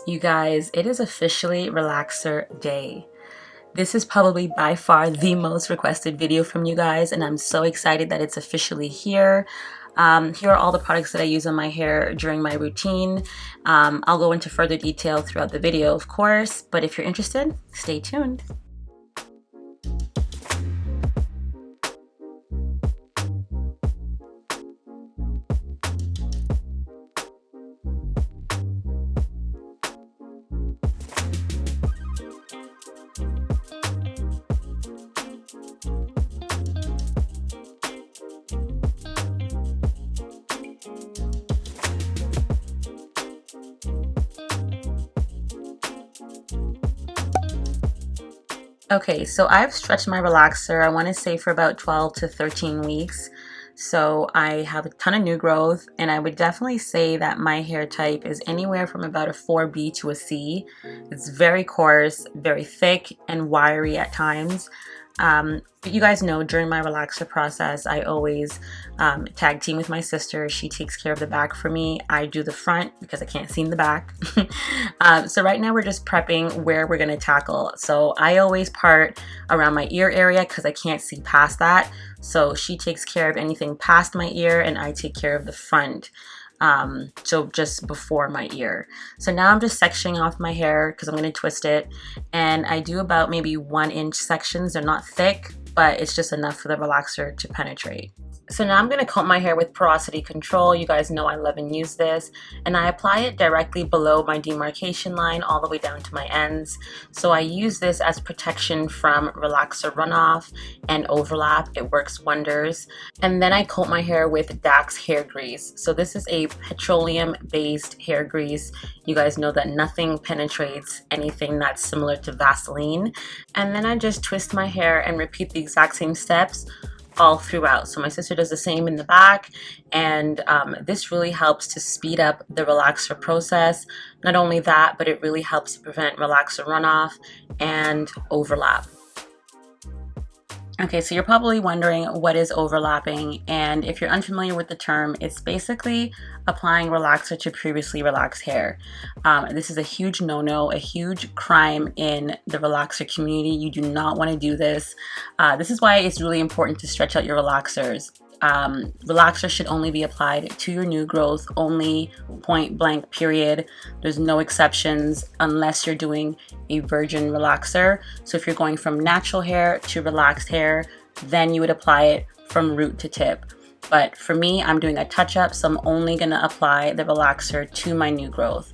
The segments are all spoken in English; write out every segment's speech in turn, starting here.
You guys, it is officially relaxer day. This is probably by far the most requested video from you guys, and I'm so excited that it's officially here. Here are all the products that I use on my hair during my routine. I'll go into further detail throughout the video, of course, but if you're interested, stay tuned. Okay, so I've stretched my relaxer, I want to say for about 12 to 13 weeks. So I have a ton of new growth, and I would definitely say that my hair type is anywhere from about a 4B to a C. It's very coarse, very thick, and wiry at times. But you guys know during my relaxer process, I always tag team with my sister. She takes care of the back for me. I do the front because I can't see in the back. So right now we're just prepping where we're going to tackle. So I always part around my ear area because I can't see past that. So she takes care of anything past my ear, and I take care of the front. So just before my ear. So now I'm just sectioning off my hair because I'm going to twist it, and I do about maybe 1-inch sections. They're not thick, but it's just enough for the relaxer to penetrate. So now I'm going to comb my hair with porosity control. You guys know I love and use this, and I apply it directly below my demarcation line all the way down to my ends. So I use this as protection from relaxer runoff and overlap. It works wonders. And then I coat my hair with Dax hair grease. So this is a petroleum based hair grease. You guys know that nothing penetrates anything that's similar to Vaseline. And then I just twist my hair and repeat the exact same steps all throughout. So my sister does the same in the back, and this really helps to speed up the relaxer process. Not only that, but it really helps to prevent relaxer runoff and overlap. Okay, so you're probably wondering what is overlapping, and if you're unfamiliar with the term, it's basically applying relaxer to previously relaxed hair. This is a huge no-no, a huge crime in the relaxer community. You do not want to do this. This is why it's really important to stretch out your relaxers. Relaxer should only be applied to your new growth, only, point blank, period. There's no exceptions unless you're doing a virgin relaxer. So if you're going from natural hair to relaxed hair, then you would apply it from root to tip. But for me, I'm doing a touch-up, so I'm only going to apply the relaxer to my new growth.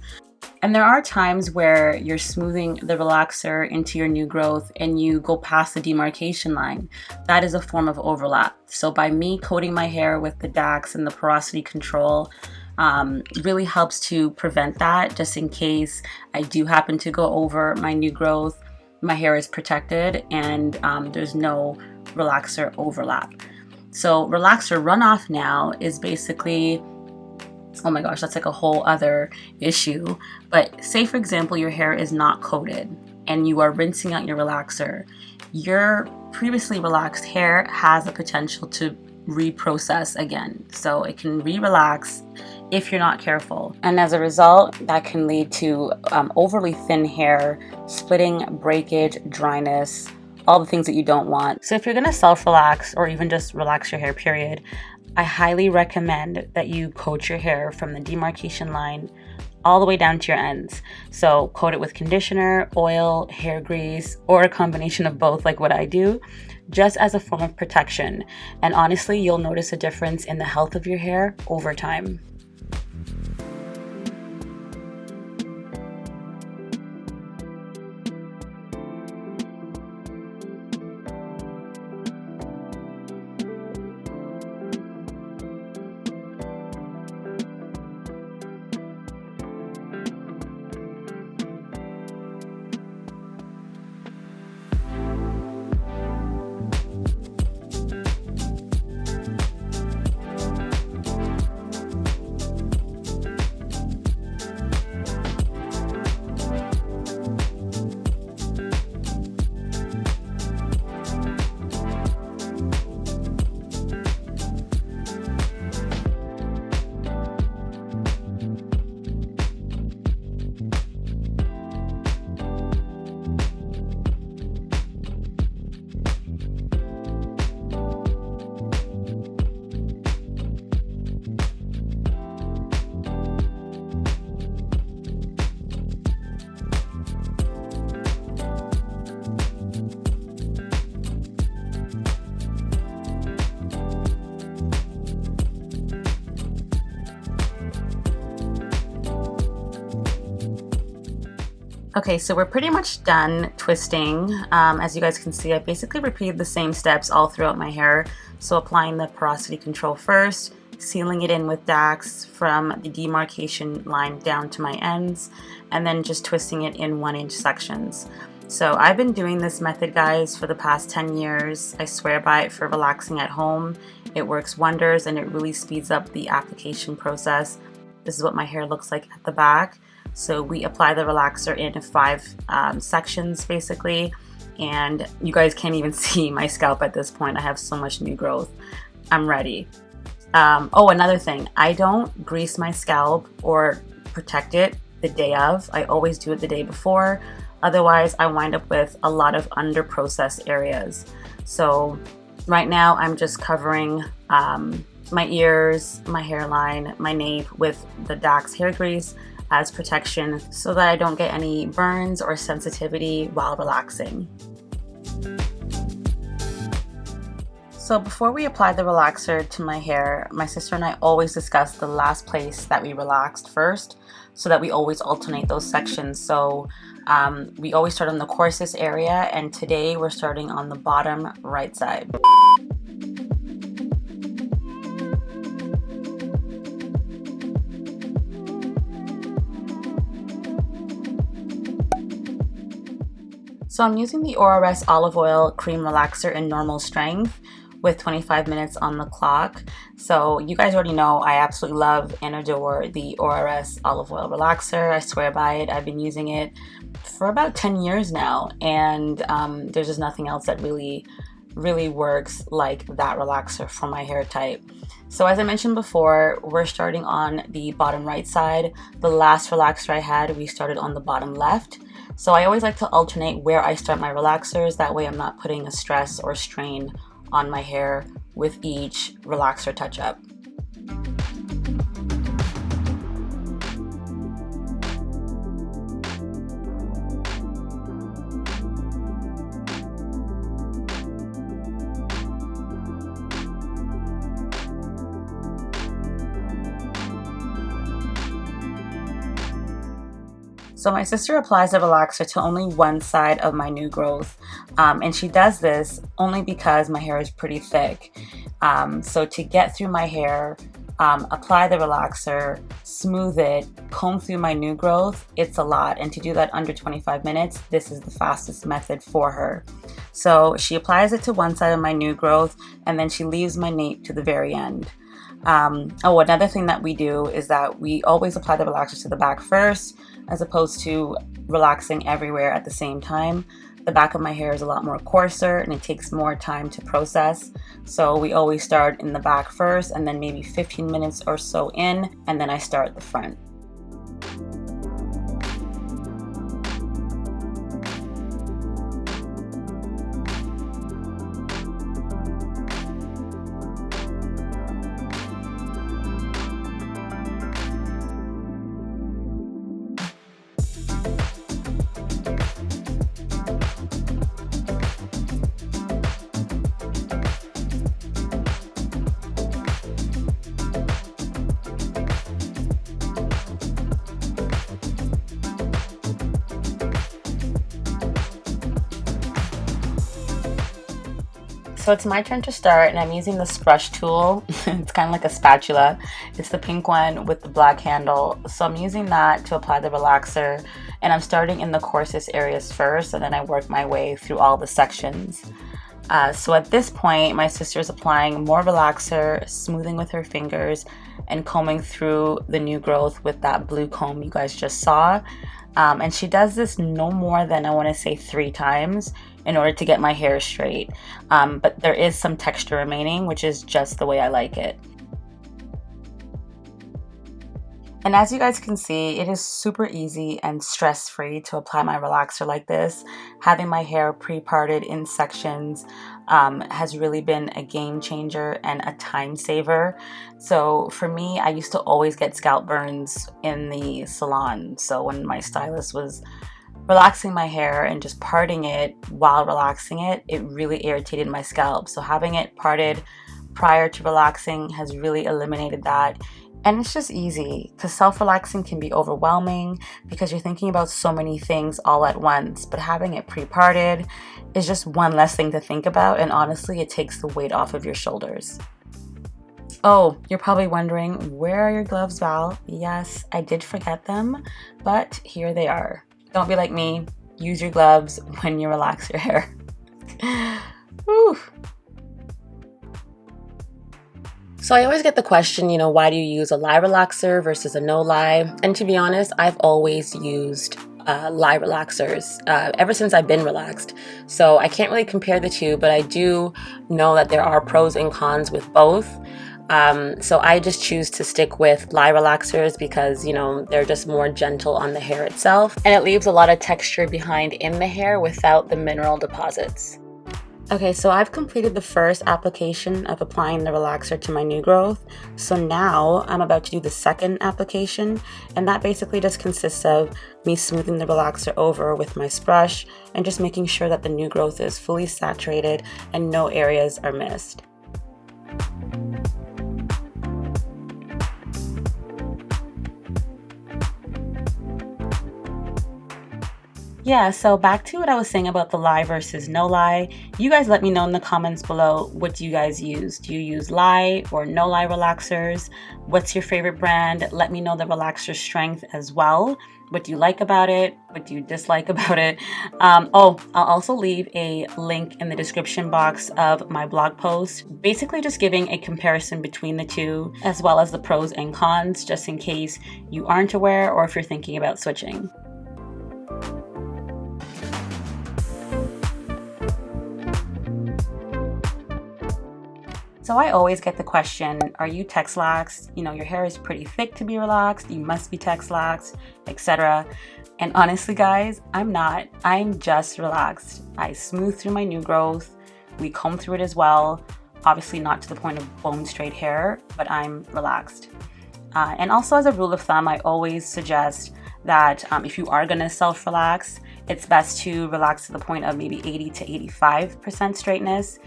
And there are times where you're smoothing the relaxer into your new growth and you go past the demarcation line. That is a form of overlap. So by me coating my hair with the Dax and the porosity control, really helps to prevent that, just in case I do happen to go over my new growth. My hair is protected and there's no relaxer overlap. So relaxer runoff now is basically, oh my gosh, that's like a whole other issue. But say, for example, your hair is not coated and you are rinsing out your relaxer. Your previously relaxed hair has the potential to reprocess again. So it can re-relax if you're not careful. And as a result, that can lead to overly thin hair, splitting, breakage, dryness, all the things that you don't want. So if you're gonna self-relax or even just relax your hair, period, I highly recommend that you coat your hair from the demarcation line all the way down to your ends. So coat it with conditioner, oil, hair grease, or a combination of both, like what I do, just as a form of protection. And honestly, you'll notice a difference in the health of your hair over time. Okay, so we're pretty much done twisting. As you guys can see, I basically repeated the same steps all throughout my hair. So applying the porosity control first, sealing it in with Dax from the demarcation line down to my ends, and then just twisting it in 1-inch sections. So I've been doing this method, guys, for the past 10 years. I swear by it for relaxing at home. It works wonders and it really speeds up the application process. This is what my hair looks like at the back. So we apply the relaxer in 5 sections basically, and you guys can't even see my scalp at this point. I have so much new growth. I'm ready. Oh, another thing, I don't grease my scalp or protect it the day of. I always do it the day before. Otherwise, I wind up with a lot of under-processed areas. So right now I'm just covering my ears, my hairline, my nape with the Dax hair grease as protection so that I don't get any burns or sensitivity while relaxing. So before we apply the relaxer to my hair, my sister and I always discuss the last place that we relaxed first so that we always alternate those sections. So we always start on the coarsest area, and today we're starting on the bottom right side. So I'm using the ORS Olive Oil Cream Relaxer in normal strength with 25 minutes on the clock. So you guys already know I absolutely love and adore the ORS Olive Oil Relaxer. I swear by it. I've been using it for about 10 years now, and there's just nothing else that really works like that relaxer for my hair type. So as I mentioned before, we're starting on the bottom right side. The last relaxer I had, we started on the bottom left. So I always like to alternate where I start my relaxers. That way I'm not putting a stress or strain on my hair with each relaxer touch-up. So my sister applies the relaxer to only one side of my new growth, and she does this only because my hair is pretty thick. So to get through my hair, apply the relaxer, smooth it, comb through my new growth, it's a lot. And to do that under 25 minutes, this is the fastest method for her. So she applies it to one side of my new growth, and then she leaves my nape to the very end. Oh, another thing that we do is that we always apply the relaxer to the back first, as opposed to relaxing everywhere at the same time. The back of my hair is a lot more coarser and it takes more time to process. So we always start in the back first, and then maybe 15 minutes or so in, and then I start the front. So it's my turn to start, and I'm using this brush tool. It's kind of like a spatula. It's the pink one with the black handle. So I'm using that to apply the relaxer, and I'm starting in the coarsest areas first, and then I work my way through all the sections. So at this point, my sister is applying more relaxer, smoothing with her fingers, and combing through the new growth with that blue comb you guys just saw. And she does this no more than, I want to say, 3 times in order to get my hair straight. But there is some texture remaining, which is just the way I like it. And as you guys can see, it is super easy and stress-free to apply my relaxer like this. Having my hair pre-parted in sections has really been a game changer and a time saver. So for me, I used to always get scalp burns in the salon. So when my stylist was relaxing my hair and just parting it while relaxing it, it really irritated my scalp. So having it parted prior to relaxing has really eliminated that. And it's just easy because self-relaxing can be overwhelming because you're thinking about so many things all at once, but having it pre-parted is just one less thing to think about, and honestly, it takes the weight off of your shoulders. Oh, you're probably wondering, where are your gloves, Val? Yes, I did forget them, but here they are. Don't be like me. Use your gloves when you relax your hair. Whew. So I always get the question, why do you use a lie relaxer versus a no lie? And to be honest, I've always used lie relaxers ever since I've been relaxed. So I can't really compare the two, but I do know that there are pros and cons with both. So I just choose to stick with lie relaxers because, they're just more gentle on the hair itself, and it leaves a lot of texture behind in the hair without the mineral deposits. Okay, so I've completed the first application of applying the relaxer to my new growth. So now I'm about to do the second application, and that basically just consists of me smoothing the relaxer over with my brush and just making sure that the new growth is fully saturated and no areas are missed. Yeah, so back to what I was saying about the lie versus no lie. You guys let me know in the comments below, what do you guys use? Do you use lie or no lie relaxers? What's your favorite brand? Let me know the relaxer strength as well. What do you like about it? What do you dislike about it? I'll also leave a link in the description box of my blog post, basically just giving a comparison between the two, as well as the pros and cons, just in case you aren't aware or if you're thinking about switching. So I always get the question, are you Tex-Lax? Your hair is pretty thick to be relaxed, you must be Tex-Lax, etc. And honestly guys, I'm not. I'm just relaxed. I smooth through my new growth, we comb through it as well. Obviously not to the point of bone straight hair, but I'm relaxed. And also, as a rule of thumb, I always suggest that if you are gonna self-relax, it's best to relax to the point of maybe 80 to 85% straightness.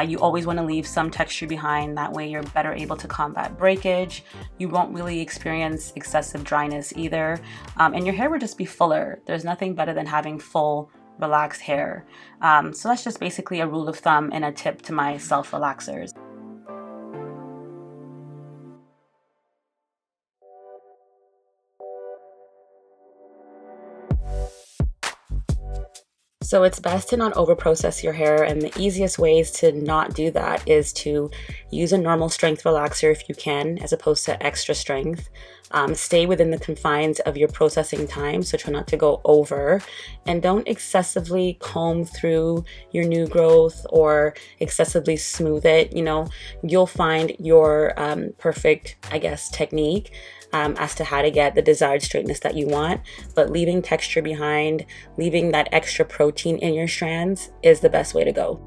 You always want to leave some texture behind, that way you're better able to combat breakage. You won't really experience excessive dryness either, and your hair will just be fuller. There's nothing better than having full, relaxed hair. So that's just basically a rule of thumb and a tip to my self-relaxers. So it's best to not overprocess your hair, and the easiest ways to not do that is to use a normal strength relaxer if you can, as opposed to extra strength. Stay within the confines of your processing time, so try not to go over, and don't excessively comb through your new growth or excessively smooth it. You'll find your perfect, technique as to how to get the desired straightness that you want, but leaving texture behind, leaving that extra protein in your strands is the best way to go.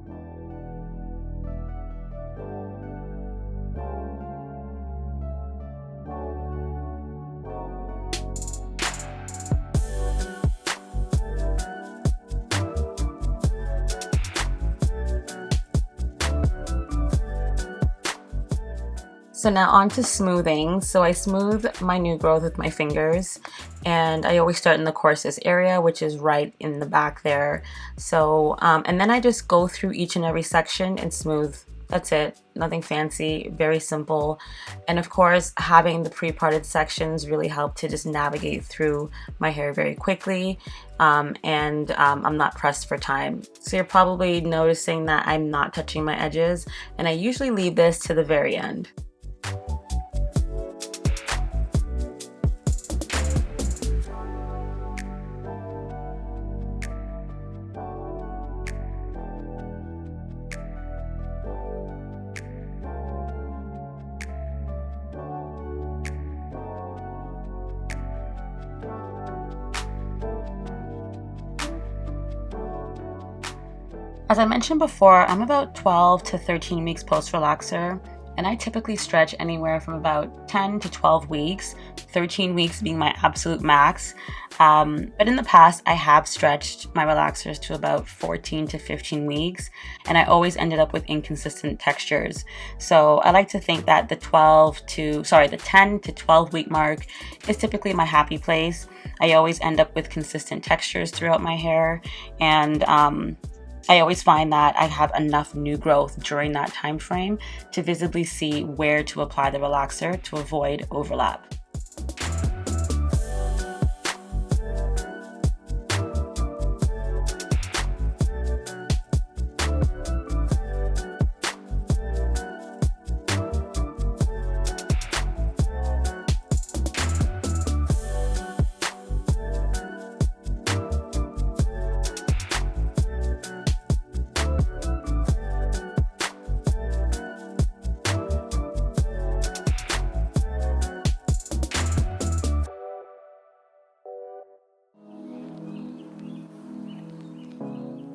So now on to smoothing. So I smooth my new growth with my fingers, and I always start in the coarsest area, which is right in the back there. So, and then I just go through each and every section and smooth. That's it, nothing fancy, very simple. And of course, having the pre-parted sections really help to just navigate through my hair very quickly. I'm not pressed for time. So you're probably noticing that I'm not touching my edges, and I usually leave this to the very end. As I mentioned before, I'm about 12 to 13 weeks post-relaxer. And I typically stretch anywhere from about 10 to 12 weeks, 13 weeks being my absolute max. But in the past, I have stretched my relaxers to about 14 to 15 weeks, and I always ended up with inconsistent textures. So I like to think that the 10 to 12 week mark is typically my happy place. I always end up with consistent textures throughout my hair, and I always find that I have enough new growth during that time frame to visibly see where to apply the relaxer to avoid overlap.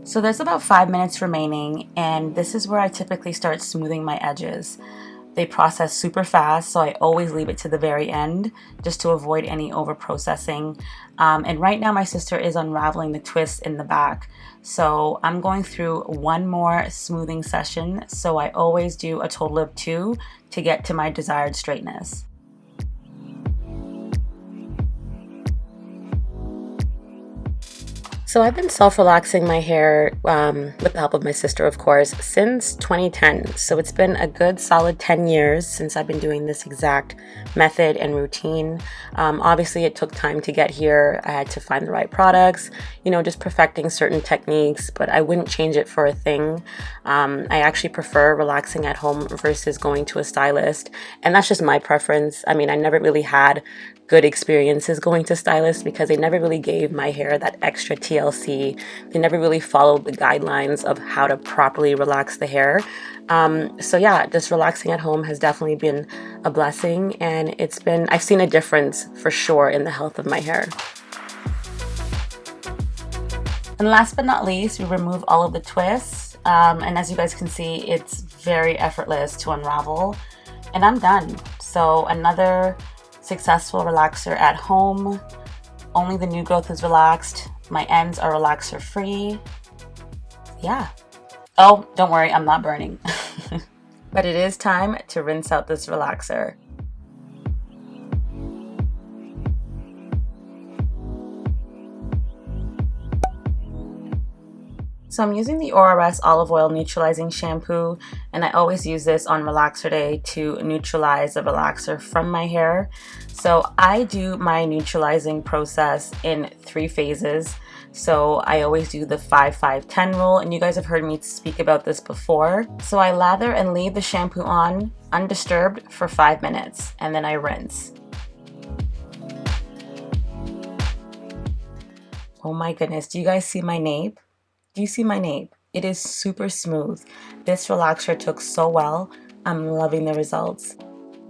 So there's about 5 minutes remaining, and this is where I typically start smoothing my edges. They process super fast, so I always leave it to the very end just to avoid any over processing. And right now my sister is unraveling the twist in the back. So I'm going through one more smoothing session. So I always do a total of 2 to get to my desired straightness. So I've been self-relaxing my hair with the help of my sister, of course, since 2010. So it's been a good solid 10 years since I've been doing this exact method and routine. Obviously, it took time to get here. I had to find the right products, just perfecting certain techniques, but I wouldn't change it for a thing. I actually prefer relaxing at home versus going to a stylist, and that's just my preference. I mean, I never really had good experiences going to stylists because they never really gave my hair that extra TLC. They never really followed the guidelines of how to properly relax the hair. So yeah, just relaxing at home has definitely been a blessing, and I've seen a difference for sure in the health of my hair. And last but not least, we remove all of the twists. And as you guys can see, it's very effortless to unravel. And I'm done. So another successful relaxer at home. Only the new growth is relaxed. My ends are relaxer free. Yeah. Oh, don't worry, I'm not burning. But it is time to rinse out this relaxer. So I'm using the ORS Olive Oil Neutralizing Shampoo, and I always use this on relaxer day to neutralize the relaxer from my hair. So I do my neutralizing process in 3 phases. So I always do the 5-5-10 rule, and you guys have heard me speak about this before. So I lather and leave the shampoo on undisturbed for 5 minutes, and then I rinse. Oh my goodness, do you guys see my nape? Do you see my nape? It is super smooth. This relaxer took so well. I'm loving the results.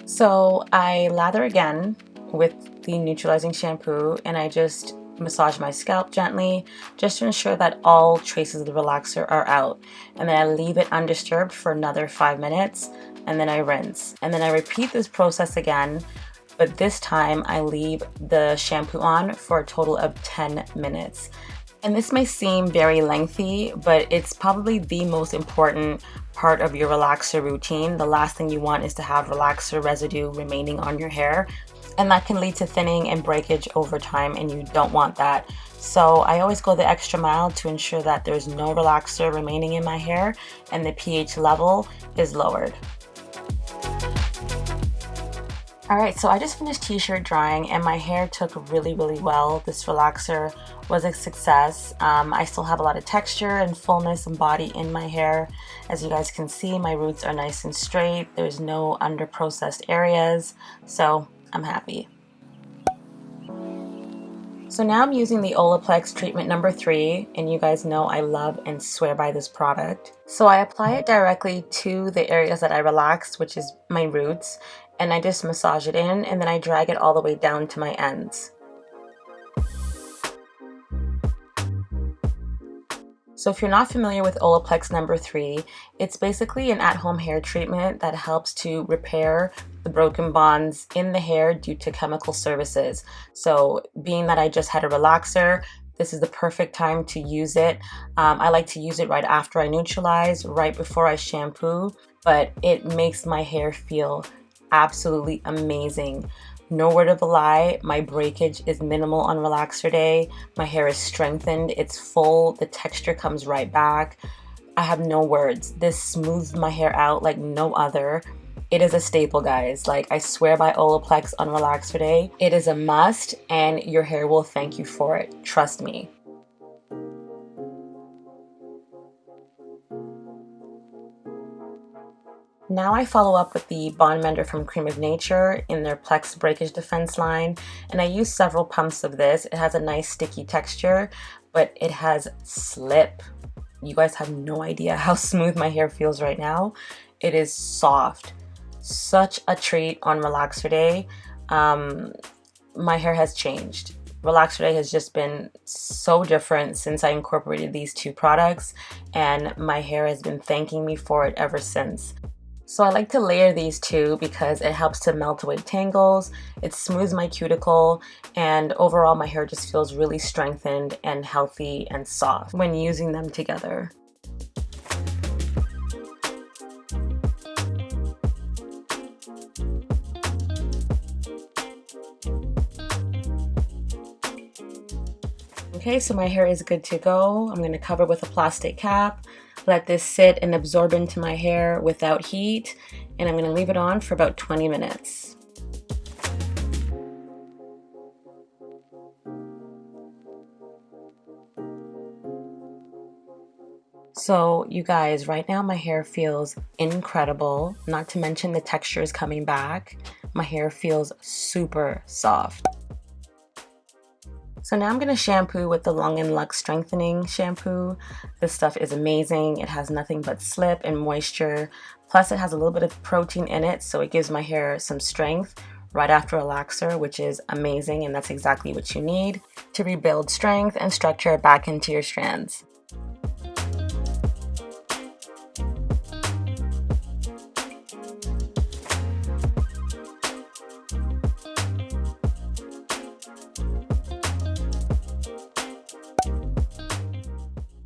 So I lather again with the neutralizing shampoo, and I just massage my scalp gently just to ensure that all traces of the relaxer are out. And then I leave it undisturbed for another 5 minutes, and then I rinse. And then I repeat this process again, but this time I leave the shampoo on for a total of 10 minutes. And this may seem very lengthy, but it's probably the most important part of your relaxer routine. The last thing you want is to have relaxer residue remaining on your hair, and that can lead to thinning and breakage over time, and you don't want that. So I always go the extra mile to ensure that there's no relaxer remaining in my hair and the pH level is lowered. Alright, so I just finished t-shirt drying and my hair took really well. This relaxer was a success. I still have a lot of texture and fullness and body in my hair. As you guys can see, my roots are nice and straight. There's no under processed areas, so I'm happy. So now I'm using the Olaplex treatment number 3, and you guys know I love and swear by this product. So I apply it directly to the areas that I relaxed, which is my roots, and I just massage it in, and then I drag it all the way down to my ends. So if you're not familiar with Olaplex number 3, it's basically an at-home hair treatment that helps to repair the broken bonds in the hair due to chemical services. So being that I just had a relaxer, this is the perfect time to use it. I like to use it right after I neutralize, right before I shampoo, but it makes my hair feel absolutely amazing. No word of a lie, my breakage is minimal on relaxer day. My hair is strengthened, it's full, the texture comes right back. I have no words. This smooths my hair out like no other. It is a staple, guys. Like, I swear by Olaplex on relaxer day. It is a must, and your hair will thank you for it. Trust me. Now I follow up with the Bond Mender from Cream of Nature in their Plex Breakage Defense line, and I use several pumps of this. It has a nice sticky texture, but it has slip. You guys have no idea how smooth my hair feels right now. It is soft. Such a treat on relaxer day. My hair has changed. Relaxer day has just been so different since I incorporated these two products, and my hair has been thanking me for it ever since. So I like to layer these two because it helps to melt away tangles, it smooths my cuticle, and overall my hair just feels really strengthened and healthy and soft when using them together. Okay, so my hair is good to go. I'm going to cover with a plastic cap. Let this sit and absorb into my hair without heat, and I'm going to leave it on for about 20 minutes. So you guys, right now my hair feels incredible, not to mention the texture is coming back. My hair feels super soft. So now I'm going to shampoo with the Long & Luxe Strengthening Shampoo. This stuff is amazing. It has nothing but slip and moisture. Plus it has a little bit of protein in it, so it gives my hair some strength right after a relaxer, which is amazing, and that's exactly what you need to rebuild strength and structure back into your strands.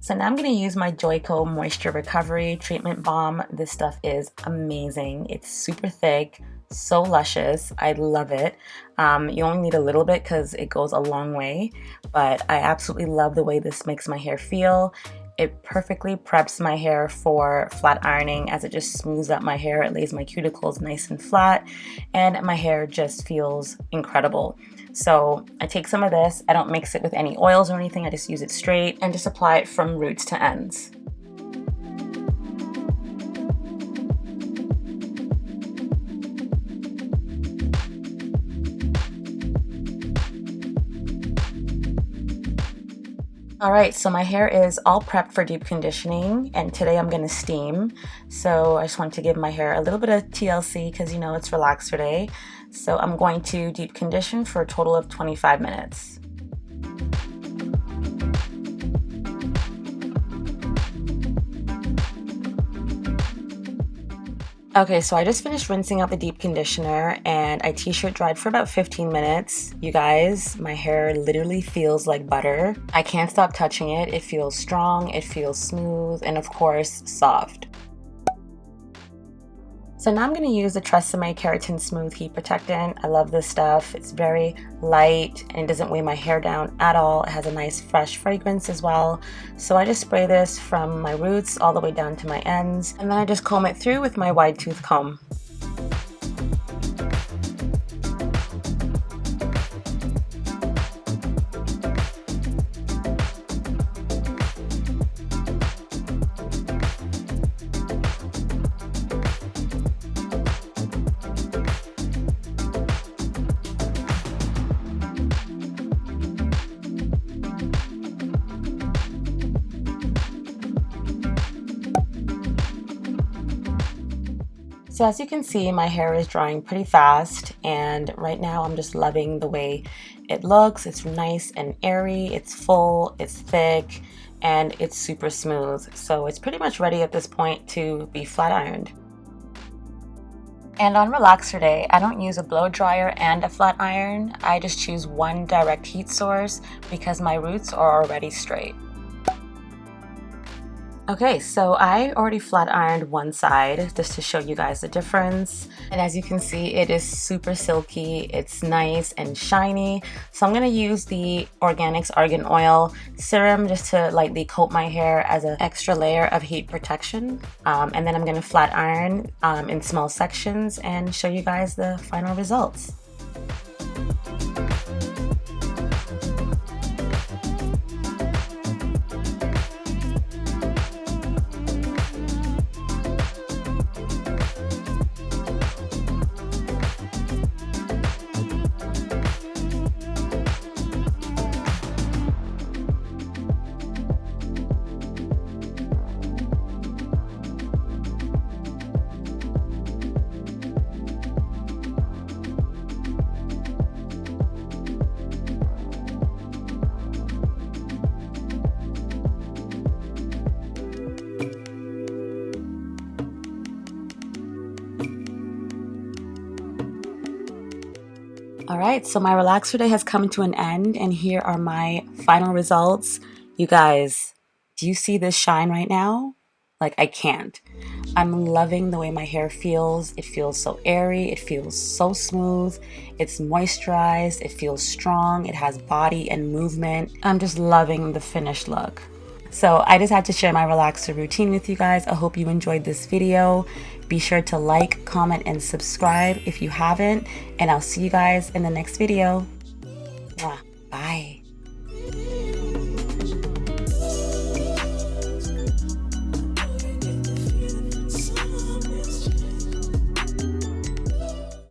So now I'm going to use my Joico Moisture Recovery Treatment Balm. This stuff is amazing. It's super thick, so luscious. I love it. You only need a little bit because it goes a long way, but I absolutely love the way this makes my hair feel. It perfectly preps my hair for flat ironing as it just smooths out my hair. It lays my cuticles nice and flat, and my hair just feels incredible. So I take some of this, I don't mix it with any oils or anything, I just use it straight and just apply it from roots to ends. Alright, so my hair is all prepped for deep conditioning, and today I'm going to steam. So I just want to give my hair a little bit of TLC because you know it's relaxer day. So I'm going to deep condition for a total of 25 minutes. Okay, so I just finished rinsing out the deep conditioner and I t-shirt dried for about 15 minutes. You guys, my hair literally feels like butter. I can't stop touching it. It feels strong, it feels smooth, and of course, soft. So now I'm going to use the Tresemme Keratin Smooth Heat Protectant. I love this stuff. It's very light and it doesn't weigh my hair down at all. It has a nice fresh fragrance as well. So I just spray this from my roots all the way down to my ends, and then I just comb it through with my wide tooth comb. So as you can see, my hair is drying pretty fast, and right now I'm just loving the way it looks. It's nice and airy, it's full, it's thick, and it's super smooth. So it's pretty much ready at this point to be flat ironed. And on relaxer day, I don't use a blow dryer and a flat iron. I just choose one direct heat source because my roots are already straight. Okay, so I already flat ironed one side just to show you guys the difference. And as you can see, it is super silky, it's nice and shiny. So I'm gonna use the Organics Argan Oil Serum just to lightly coat my hair as an extra layer of heat protection. And then I'm gonna flat iron in small sections and show you guys the final results. Alright, so my relaxer day has come to an end, and here are my final results. You guys, do you see this shine right now? Like, I can't. I'm loving the way my hair feels. It feels so airy, it feels so smooth, it's moisturized, it feels strong, it has body and movement. I'm just loving the finished look. So I just had to share my relaxer routine with you guys. I hope you enjoyed this video. Be sure to like, comment, and subscribe if you haven't. And I'll see you guys in the next video. Bye.